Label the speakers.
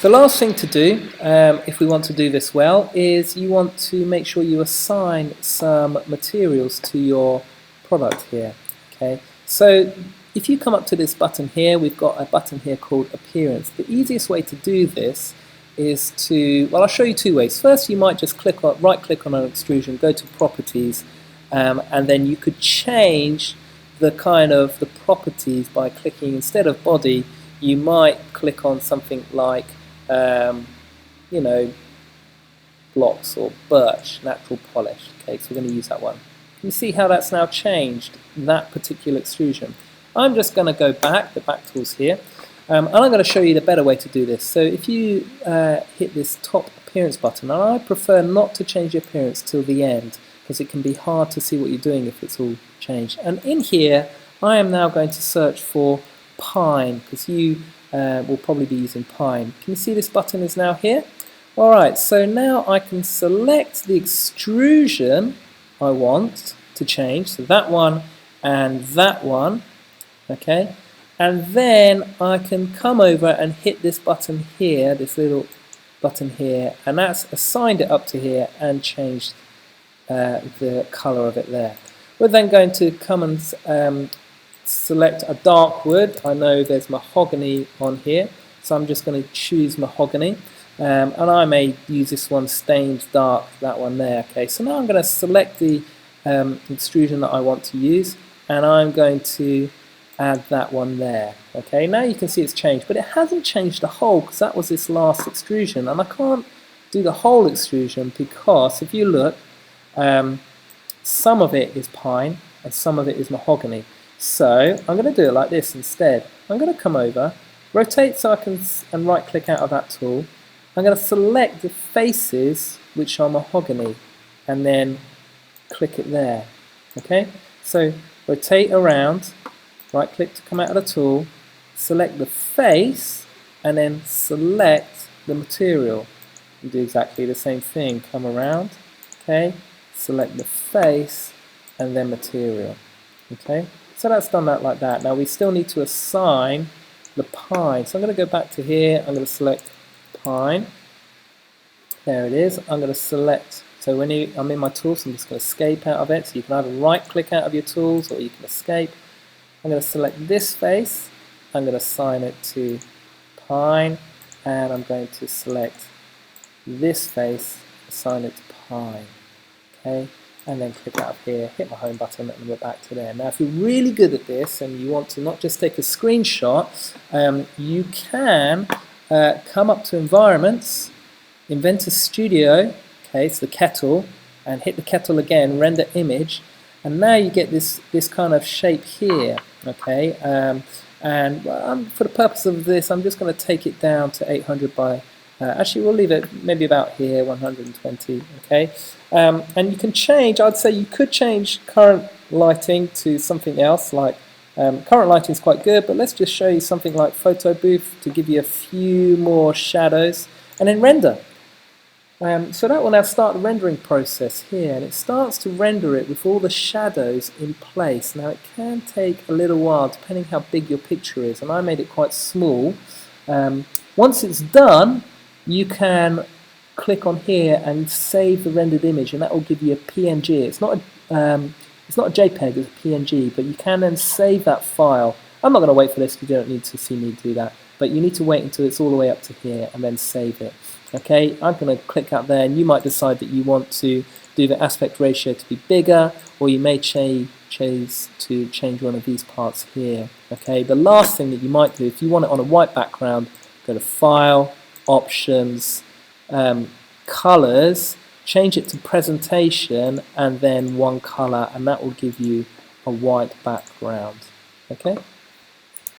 Speaker 1: The last thing to do, if we want to do this well, is you want to make sure you assign some materials to your product here. Okay, so if you come up to this button here, we've got a button here called Appearance. The easiest way to do this is to, well, I'll show you two ways. First, you might just right click on an extrusion, go to Properties, and then you could change the properties by clicking, instead of body, you might click on something like you know, blocks or birch, natural polish. Okay, so we're going to use that one. Can you see how that's now changed that particular extrusion? I'm just going to go back, the back tool's here, and I'm going to show you the better way to do this. So if you hit this top appearance button, and I prefer not to change the appearance till the end, because it can be hard to see what you're doing if it's all changed. And in here, I am now going to search for pine, because you will probably be using pine. Can you see this button is now here? Alright, so now I can select the extrusion I want to change, so that one and that one, okay, and then I can come over and hit this button here, this little button here, and that's assigned it up to here and changed the color of it there. We're then going to come and select a dark wood. I know there's mahogany on here, so I'm just going to choose mahogany, and I may use this one stained dark, that one there. Okay, so now I'm going to select the extrusion that I want to use, and I'm going to add that one there. Okay, now you can see it's changed, but it hasn't changed the whole, because that was this last extrusion, and I can't do the whole extrusion because if you look, some of it is pine and some of it is mahogany. So I'm going to do it like this instead. I'm going to come over, rotate so I can, and right click out of that tool. I'm going to select the faces which are mahogany and then click it there. Okay, so rotate around, right click to come out of the tool, select the face and then select the material. You do exactly the same thing, come around, okay, select the face and then material. Okay, so that's done that like that. Now we still need to assign the pine. So I'm going to go back to here, I'm going to select pine. There it is. I'm going to select, so when I'm in my tools, I'm just going to escape out of it. So you can either right click out of your tools or you can escape. I'm going to select this face, I'm going to assign it to pine, and I'm going to select this face, assign it to pine. Okay, and then click out of here, hit my home button, and we're back to there. Now if you're really good at this and you want to not just take a screenshot, you can come up to Environments, Inventor Studio, okay, it's the kettle, and hit the kettle again, render image, and now you get this kind of shape here. Okay, and for the purpose of this, I'm just going to take it down to 800 by, actually we'll leave it maybe about here, 120, okay, and you can change, I'd say you could change current lighting to something else, like, current lighting is quite good, but let's just show you something like Photo Booth to give you a few more shadows, and then render. So that will now start the rendering process here, and it starts to render it with all the shadows in place. Now it can take a little while depending how big your picture is, and I made it quite small. Once it's done, you can click on here and save the rendered image, and that will give you a PNG. It's not a JPEG, it's a PNG, but you can then save that file. I'm not going to wait for this because you don't need to see me do that, but you need to wait until it's all the way up to here and then save it. Okay, I'm going to click out there, and you might decide that you want to do the aspect ratio to be bigger, or you may choose to change one of these parts here. Okay, the last thing that you might do, if you want it on a white background, go to File, Options, Colors, change it to Presentation, and then one color, and that will give you a white background. Okay.